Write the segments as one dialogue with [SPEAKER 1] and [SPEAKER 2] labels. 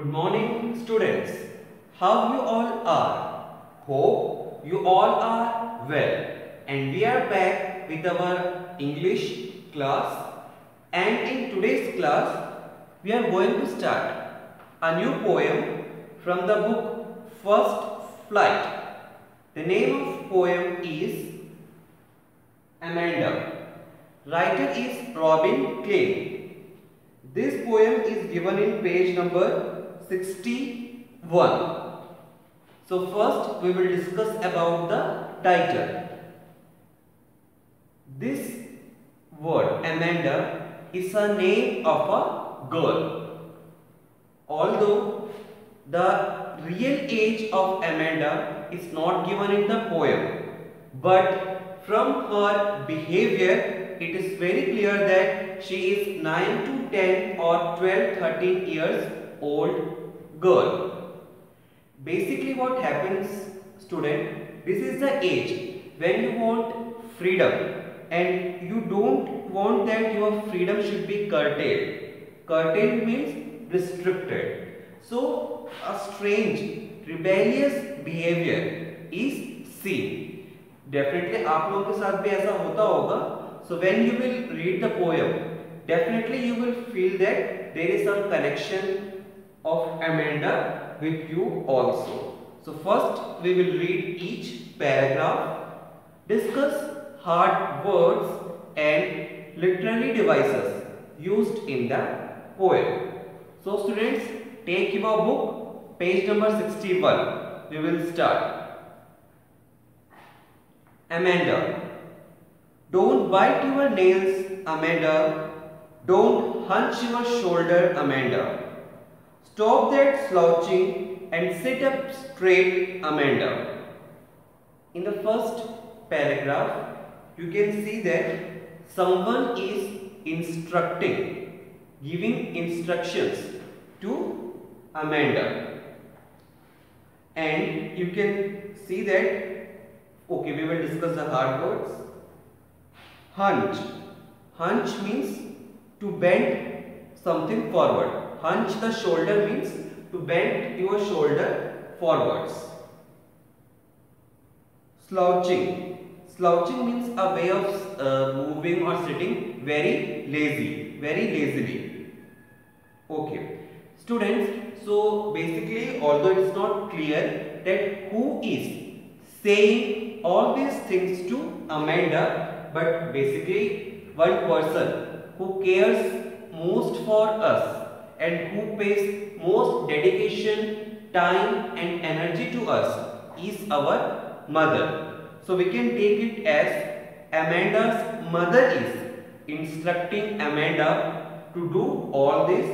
[SPEAKER 1] Good morning, students. How you all are? Hope you all are well. And we are back with our English class. And in today's class, we are going to start a new poem from the book First Flight. The name of poem is Amanda. Writer is Robin Klein. This poem is given in page number 61. So first we will discuss about the title. This word Amanda is a name of a girl. Although the real age of Amanda is not given in the poem, but from her behavior it is very clear that she is 9 to 10 or 12, 13 years old girl. Basically what happens, student, this is the age when you want freedom and you don't want that your freedom should be curtailed. Curtailed means restricted. So a strange, rebellious behavior is seen. Definitely आप लोगों के साथ भी ऐसा होता होगा. So when you will read the poem, definitely you will feel that there is some connection of Amanda with you also. So first we will read each paragraph, discuss hard words and literary devices used in the poem. So students, take your book, page number 61. We will start. Amanda. Don't bite your nails, Amanda. Don't hunch your shoulder, Amanda. Stop that slouching and sit up straight, Amanda. In the first paragraph, you can see that someone is instructing, giving instructions to Amanda. And you can see that, okay, we will discuss the hard words. Hunch. Hunch means to bend something forward. Hunch the shoulder means to bend your shoulder forwards. Slouching. Slouching means a way of moving or sitting very lazily. Okay. Students, so basically although it is not clear that who is saying all these things to Amanda, but basically one person who cares most for us and who pays most dedication, time and energy to us is our mother. So we can take it as Amanda's mother is instructing Amanda to do all these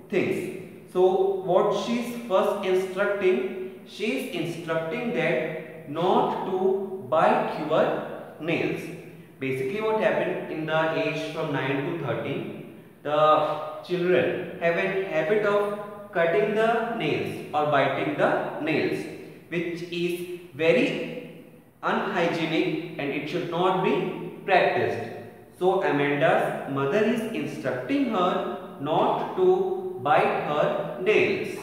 [SPEAKER 1] things. So what she is first instructing, she is instructing that not to bite your nails. Basically what happened in the age from 9 to 13, the children have a habit of cutting the nails or biting the nails, which is very unhygienic and it should not be practiced. So Amanda's mother is instructing her not to bite her nails.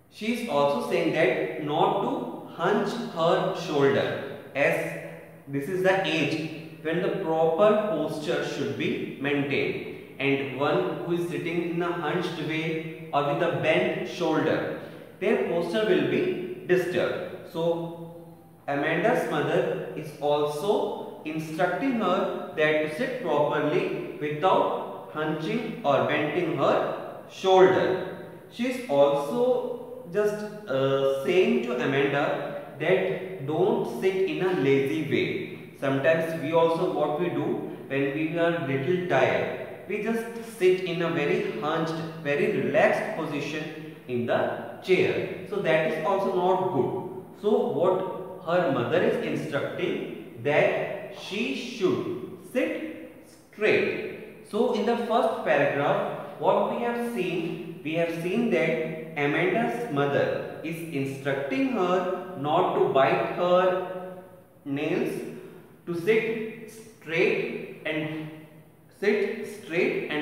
[SPEAKER 1] She is also saying that not to hunch her shoulder, as this is the age when the proper posture should be maintained, and one who is sitting in a hunched way or with a bent shoulder, their posture will be disturbed. So Amanda's mother is also instructing her that to sit properly without hunching or bending her shoulder. She is also just saying to Amanda that don't sit in a lazy way. Sometimes we also what we do when we are little tired, we just sit in a very hunched, very relaxed position in the chair. So that is also not good. So what her mother is instructing that she should sit straight. So in the first paragraph, what we have seen that Amanda's mother is instructing her not to bite her nails, to sit straight and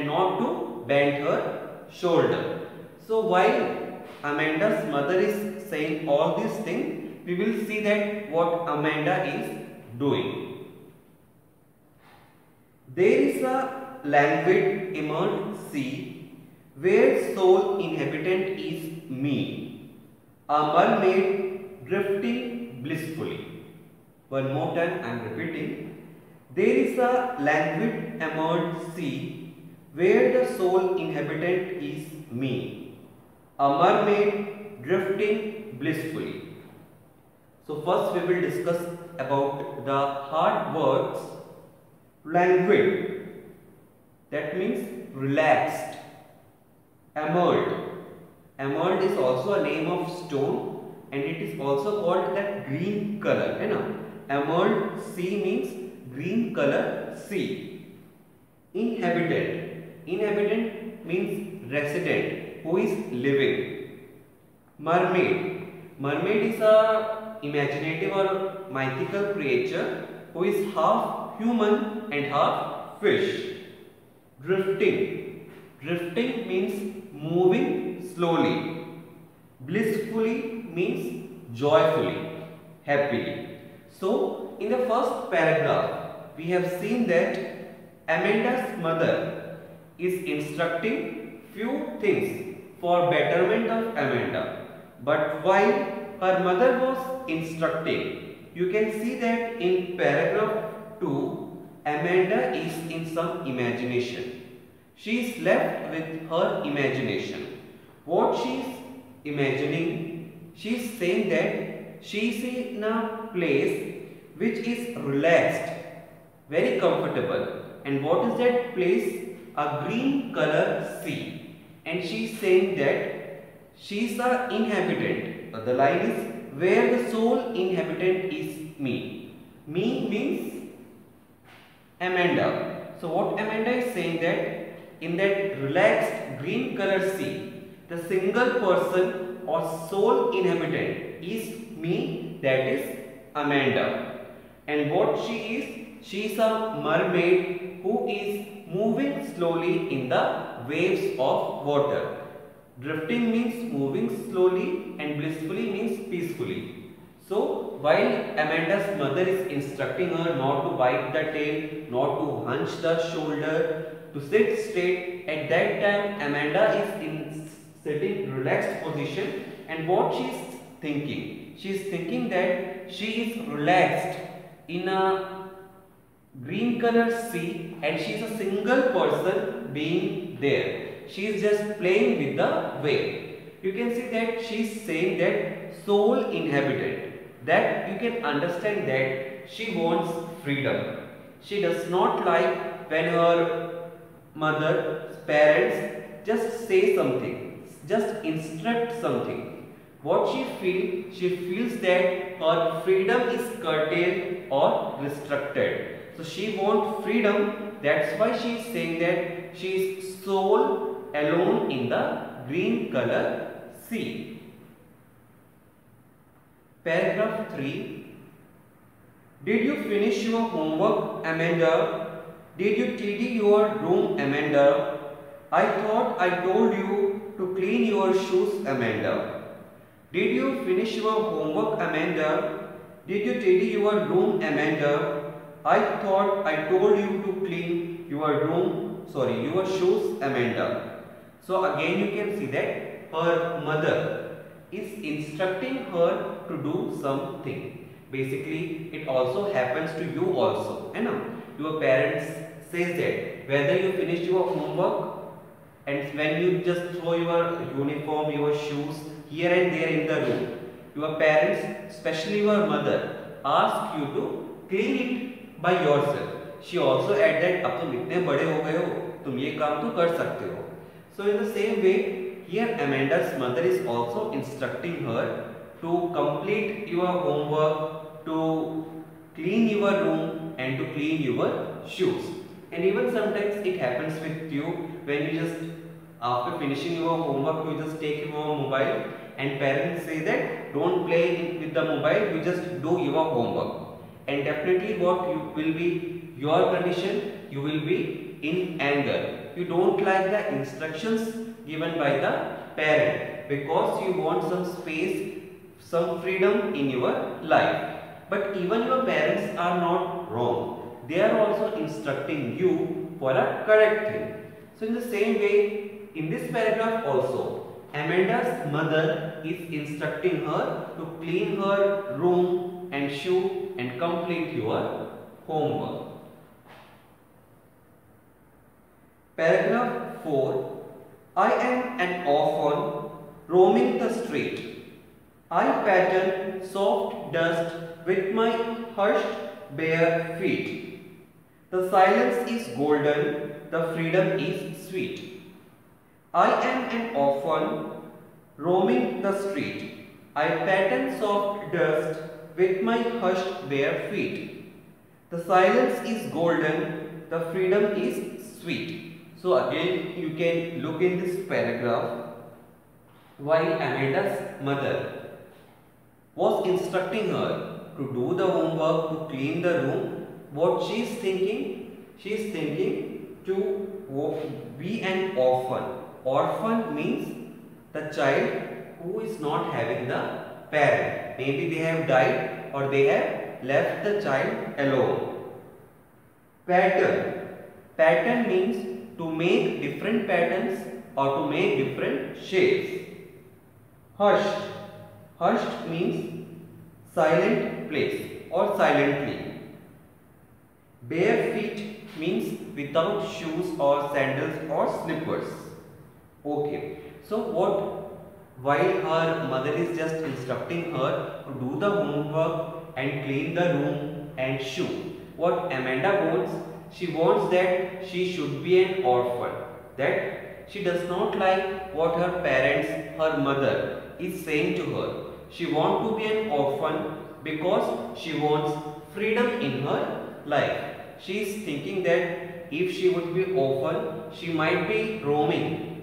[SPEAKER 1] not to bend her shoulder. So while Amanda's mother is saying all these things, we will see that what Amanda is doing. There is a languid emerald sea where sole inhabitant is me, a mermaid drifting blissfully. One more time I am repeating. There is a languid emerald sea where the sole inhabitant is me, a mermaid drifting blissfully. So first we will discuss about the hard words. Languid, that means relaxed. Emerald, emerald is also a name of stone and it is also called that green color. Emerald sea means green color sea. Inhabitant, inhabitant means resident who is living. Mermaid, mermaid is a imaginative or mythical creature who is half human and half fish. Drifting, drifting means moving slowly. Blissfully means joyfully, happily. So in the first paragraph we have seen that Amanda's mother is instructing few things for betterment of Amanda. But while her mother was instructing, you can see that in paragraph 2, Amanda is in some imagination. She is left with her imagination. What she is imagining, she is saying that she is in a place which is relaxed, very comfortable. And what is that place? A green color sea. And she is saying that she is an inhabitant. The line is where the sole inhabitant is me. Me means Amanda. So what Amanda is saying that in that relaxed green color sea, the single person or sole inhabitant is me, that is Amanda. And what she is a mermaid who is moving slowly in the waves of water. Drifting means moving slowly and blissfully means peacefully. So while Amanda's mother is instructing her not to bite the tail, not to hunch the shoulder, to sit straight, at that time Amanda is in sitting relaxed position, and what she is thinking? She is thinking that she is relaxed in a green color sea and she is a single person being there. She is just playing with the wave. You can see that she is saying that sole inhabitant. That you can understand that she wants freedom. She does not like when her mother, parents just say something, just instruct something. What she feels that her freedom is curtailed or restricted. So she wants freedom. That's why she is saying that she is sole alone in the green color sea. Paragraph 3. Did you finish your homework, Amanda? Did you tidy your room, Amanda? I thought I told you to clean your shoes, Amanda. Did you finish your homework, Amanda? Did you tidy your room, Amanda? I thought I told you to clean your shoes, Amanda. So again you can see that her mother is instructing her to do something. Basically it also happens to you also. Your parents says that whether you finished your homework, and when you just throw your uniform, your shoes here and there in the room, your parents, especially your mother, ask you to clean it by yourself. She also add that अब तुम इतने बड़े हो गए हो, तुम ये काम तो कर सकते हो. So in the same way, here Amanda's mother is also instructing her to complete your homework, to clean your room and to clean your shoes. And even sometimes it happens with you when you just after finishing your homework you just take your mobile and parents say that don't play with the mobile, you just do your homework. And definitely what will be your condition? You will be in anger. You don't like the instructions given by the parent because you want some space, some freedom in your life. But even your parents are not wrong. They are also instructing you for a correct thing. So in the same way, in this paragraph also, Amanda's mother is instructing her to clean her room and shoe and complete your homework. Paragraph 4. I am an orphan roaming the street. I pattern soft dust with my hushed bare feet. The silence is golden, the freedom is sweet. I am an orphan roaming the street. I pattern soft dust with my hushed bare feet. The silence is golden, the freedom is sweet. So again you can look in this paragraph while Amanda's mother was instructing her to do the homework, to clean the room, what she is thinking? She is thinking to be an orphan. Orphan means the child who is not having the parent. Maybe they have died or they have left the child alone. Pattern. Pattern means to make different patterns or to make different shapes. Hushed. Hushed means silent place or silently. Bare feet means without shoes or sandals or slippers. Okay. So while her mother is just instructing her to do the homework and clean the room and shoe, what Amanda wants, she wants that she should be an orphan. That she does not like what her parents, her mother is saying to her. She wants to be an orphan because she wants freedom in her life. She is thinking that if she would be orphan, she might be roaming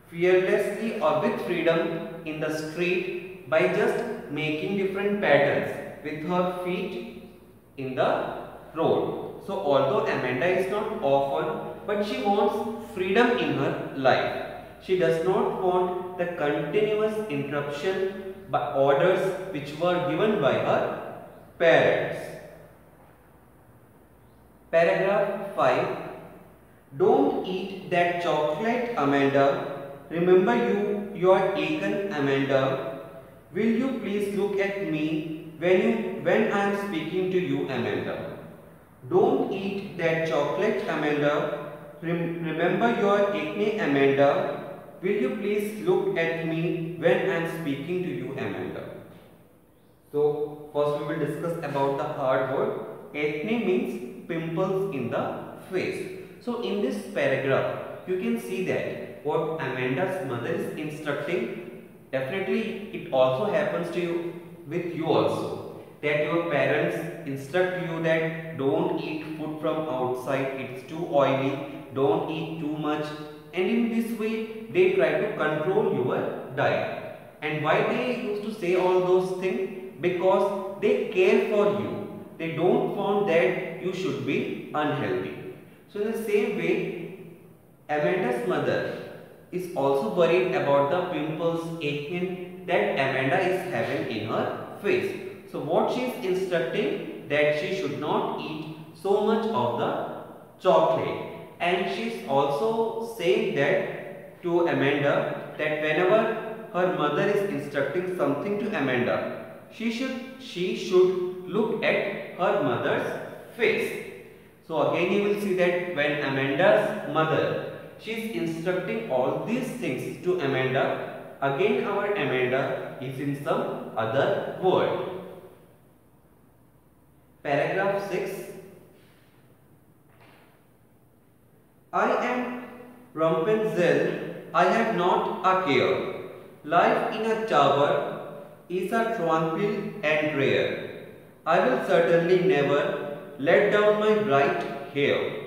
[SPEAKER 1] fearlessly or with freedom in the street by just making different patterns with her feet in the road. So although Amanda is not orphan, but she wants freedom in her life. She does not want the continuous interruption by orders which were given by her parents. Paragraph 5. Don't eat that chocolate, Amanda. Remember you are taken, Amanda. Will you please look at me when I am speaking to you, Amanda? Don't eat that chocolate, Amanda. Remember your acne, Amanda. Will you please look at me when I am speaking to you, Amanda? So first we will discuss about the hard word. Acne means pimples in the face. So in this paragraph, you can see that what Amanda's mother is instructing, definitely it also happens to you with you also. That your parents instruct you that don't eat food from outside, it's too oily, don't eat too much, and in this way they try to control your diet. And why they used to say all those things? Because they care for you. They don't want that you should be unhealthy. So in the same way, Amanda's mother is also worried about the pimples, acne that Amanda is having in her face. So what she is instructing that she should not eat so much of the chocolate, and she is also saying that to Amanda that whenever her mother is instructing something to Amanda, she should look at her mother's face. So again you will see that when Amanda's mother, she is instructing all these things to Amanda, again our Amanda is in some other world. Paragraph 6. I am Rapunzel, I have not a care. Life in a tower is a tranquil and rare. I will certainly never let down my bright hair.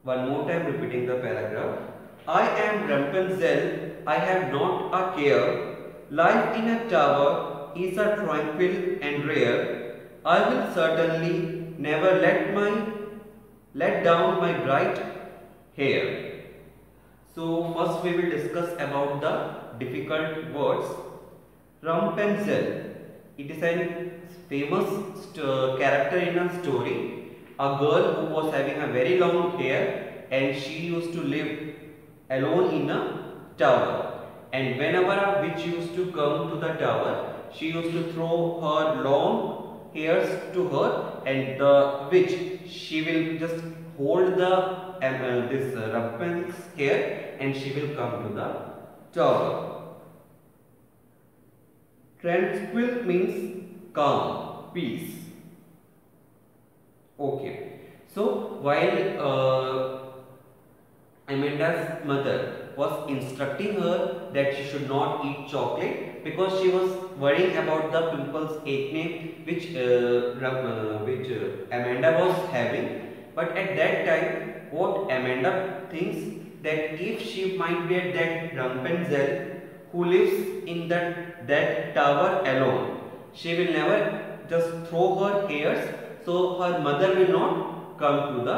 [SPEAKER 1] One more time repeating the paragraph. I am Rapunzel, I have not a care. Life in a tower is a tranquil and rare. I will certainly never let down my bright hair. So first we will discuss about the difficult words. Rapunzel. It is a famous character in a story. A girl who was having a very long hair and she used to live alone in a tower. And whenever a witch used to come to the tower, she used to throw her long hairs to her, and the witch, she will just hold the this Rapunzel's hair and she will come to the tower. Tranquil means calm, peace. Okay. So while Amanda's mother was instructing her that she should not eat chocolate because she was worrying about the pimples acne which Amanda was having. But at that time, what Amanda thinks that if she might be at that Rapunzel who lives in that tower alone, she will never just throw her hairs, so her mother will not come to the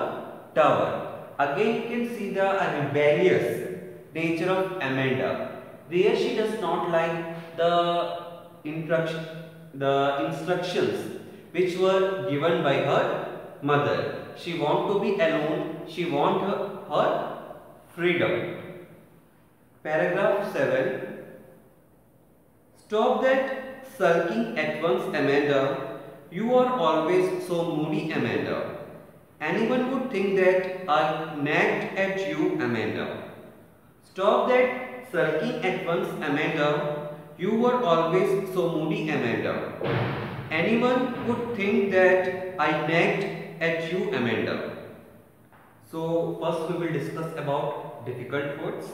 [SPEAKER 1] tower. Again, you can see the rebellious nature of Amanda, where she does not like the instructions which were given by her mother. She wants to be alone. She wants her freedom. Paragraph 7. Stop that sulking at once, Amanda. You are always so moody, Amanda. Anyone would think that I nagged at you, Amanda. Stop that sulking at once, Amanda. You were always so moody, Amanda. Anyone would think that I nagged at you, Amanda. So first we will discuss about difficult words.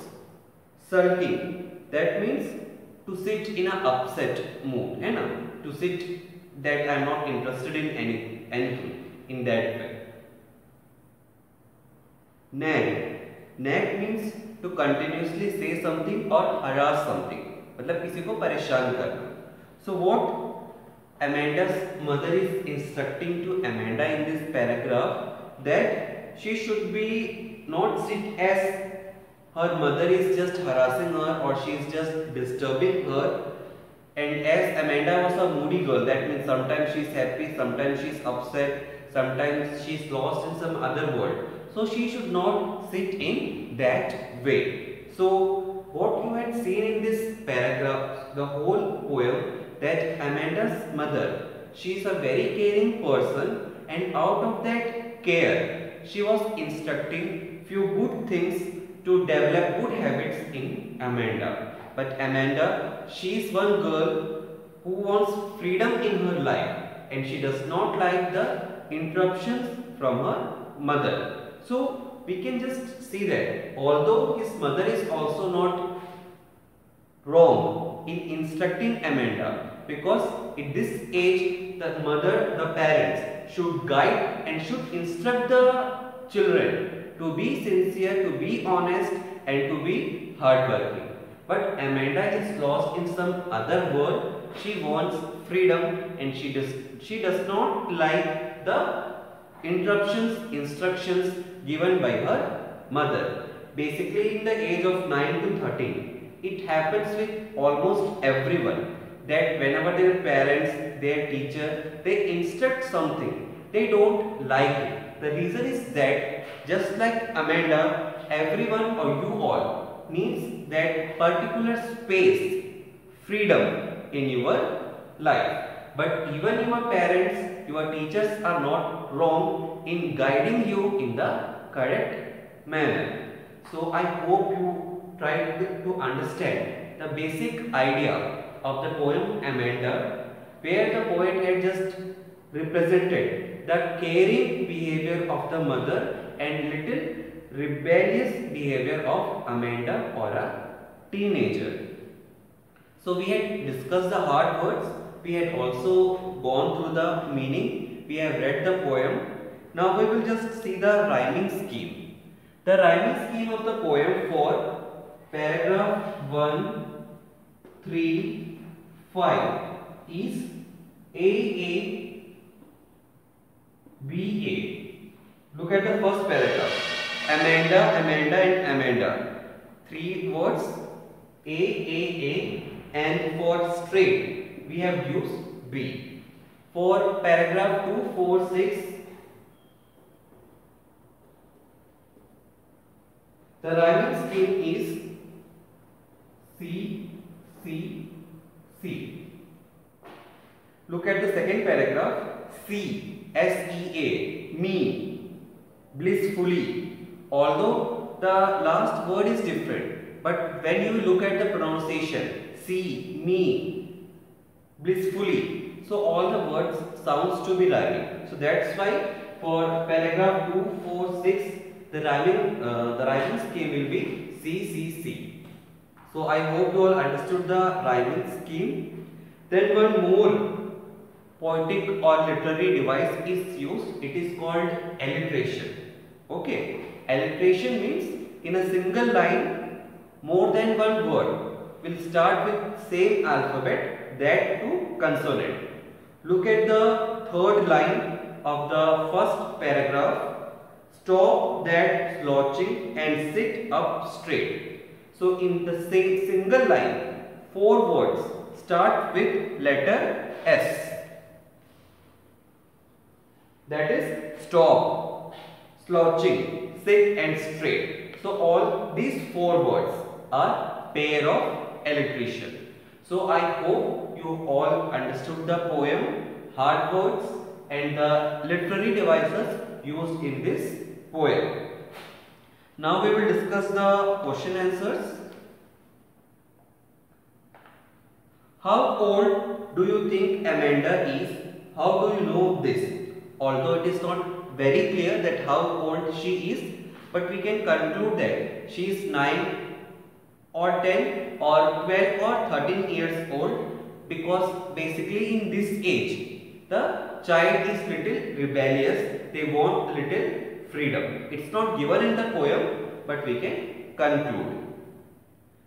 [SPEAKER 1] Sulking, that means to sit in an upset mood, to sit that I am not interested in anything in that way. Nag, nag means to continuously say something or harass something, मतलब किसी को परेशान करना. So what Amanda's mother is instructing to Amanda in this paragraph, that she should be not sit as her mother is just harassing her or she is just disturbing her. And as Amanda was a moody girl, that means sometimes she is happy, sometimes she is upset, sometimes she is lost in some other world. So she should not sit in that way. So what you had seen in this paragraph, the whole poem, that Amanda's mother, she is a very caring person, and out of that care, she was instructing few good things to develop good habits in Amanda. But Amanda, she is one girl who wants freedom in her life, and she does not like the interruptions from her mother. So we can just see that although his mother is also not wrong in instructing Amanda, because at this age the mother, the parents should guide and should instruct the children to be sincere, to be honest, and to be hardworking. But Amanda is lost in some other world. She wants freedom and she does not like the interruptions, instructions given by her mother. Basically in the age of 9 to 13, it happens with almost everyone that whenever their parents, their teacher, they instruct something, they don't like it. The reason is that just like Amanda, everyone or you all needs that particular space, freedom in your life. But even your parents, your teachers are not wrong in guiding you in the correct manner. So I hope you try to understand the basic idea of the poem Amanda, where the poet had just represented the caring behavior of the mother and little rebellious behavior of Amanda or a teenager. So we had discussed the hard words, we had also gone through the meaning, we have read the poem. Now we will just see the rhyming scheme. The rhyming scheme of the poem for paragraph 1, 3, 5 is A, B, A. Look at the first paragraph. Amanda, Amanda and Amanda. three words A, and for straight we have used B. For paragraph 2, 4, 6, the rhyming scheme is C, C, C. Look at the second paragraph. C, S-E-A, me, blissfully. Although the last word is different, but when you look at the pronunciation, C, me, blissfully, so all the words sounds to be rhyming. So that's why for paragraph 2, 4, 6, the rhyming scheme will be C, C, C. So I hope you all understood the rhyming scheme. Then one more poetic or literary device is used. It is called alliteration. Okay, alliteration means in a single line more than one word will start with same alphabet, that to consonant. Look at the third line of the first paragraph. Stop that slouching and sit up straight. So in the same single line, four words start with letter S. That is stop, slouching, sit and straight. So all these four words are pair of alliteration. So I hope you all understood the poem, hard words and the literary devices used in this poem. Now we will discuss the question answers. How old do you think Amanda is? How do you know this? Although it is not very clear that how old she is, but we can conclude that she is 9 or 10 or 12 or 13 years old, because basically in this age the child is little rebellious, they want little freedom. It's not given in the poem, but we can conclude.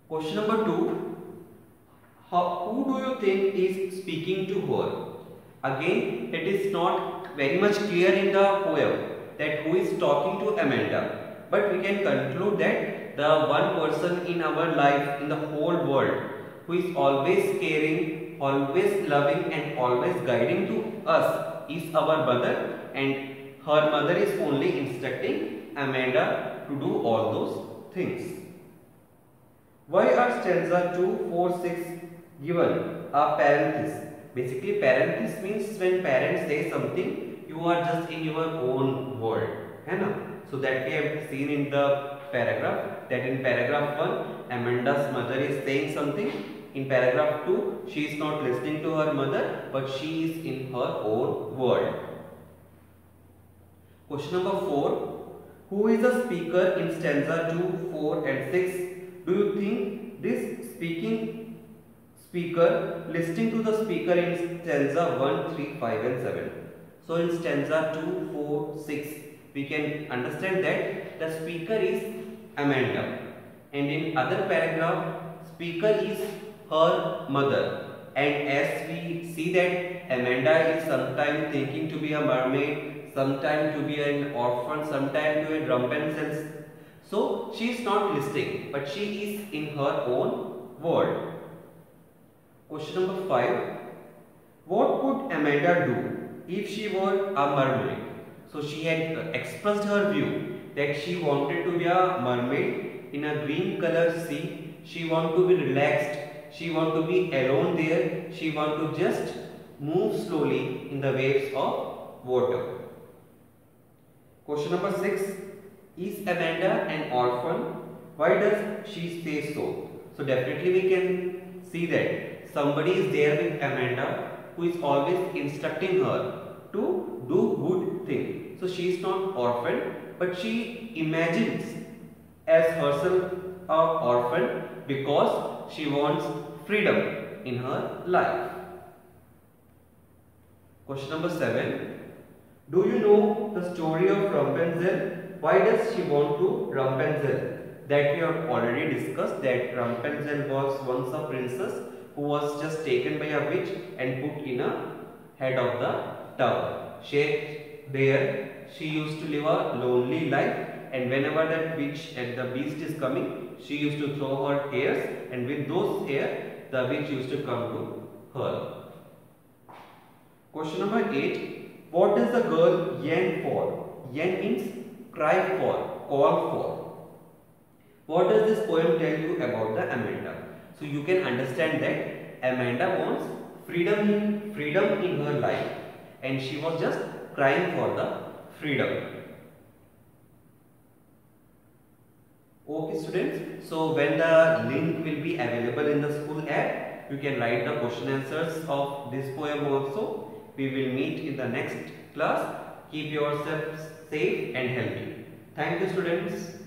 [SPEAKER 1] Question number 2. Who do you think is speaking to her? Again, it is not very much clear in the poem that who is talking to Amanda, but we can conclude that the one person in our life, in the whole world, who is always caring, always loving and always guiding to us is our mother, and her mother is only instructing Amanda to do all those things. Why are stanza 2, 4, 6 given a parenthesis? Basically parenthesis means when parents say something, you are just in your own world. So that we have seen in the paragraph, that in paragraph 1 Amanda's mother is saying something. In paragraph 2 she is not listening to her mother, but she is in her own world. Question number 4. Who is the speaker in stanza 2, 4 and 6? Do you think this speaker listening to the speaker in stanza 1, 3, 5 and 7? So in stanza 2, 4, 6 we can understand that the speaker is Amanda, and in other paragraph speaker is her mother, and as we see that Amanda is sometime thinking to be a mermaid, sometime to be an orphan, sometime to a Rapunzel. So she is not listening, but she is in her own world. Question number 5. What could Amanda do if she were a mermaid? So she had expressed her view that she wanted to be a mermaid in a green color sea. She wanted to be relaxed. She wanted to be alone there. She wanted to just move slowly in the waves of water. Question number 6. Is Amanda an orphan? Why does she say so? So definitely we can see that somebody is there with Amanda who is always instructing her to do good things. So she is not orphan, but she imagines as herself an orphan because she wants freedom in her life. Question number 7. Do you know the story of Rapunzel? Why does she want to Rapunzel? That we have already discussed, that Rapunzel was once a princess who was just taken by a witch and put in a head of the tower. She used to live a lonely life, and whenever that witch and the beast is coming, she used to throw her hairs, and with those hair the witch used to come to her. Question number 8. What does the girl yearn for? Yearn means cry for, call for. What does this poem tell you about the Amanda? So you can understand that Amanda wants freedom in her life, and she was just crying for the freedom. Okay students, so when the link will be available in the school app, you can write the question answers of this poem also. We will meet in the next class. Keep yourselves safe and healthy. Thank you students.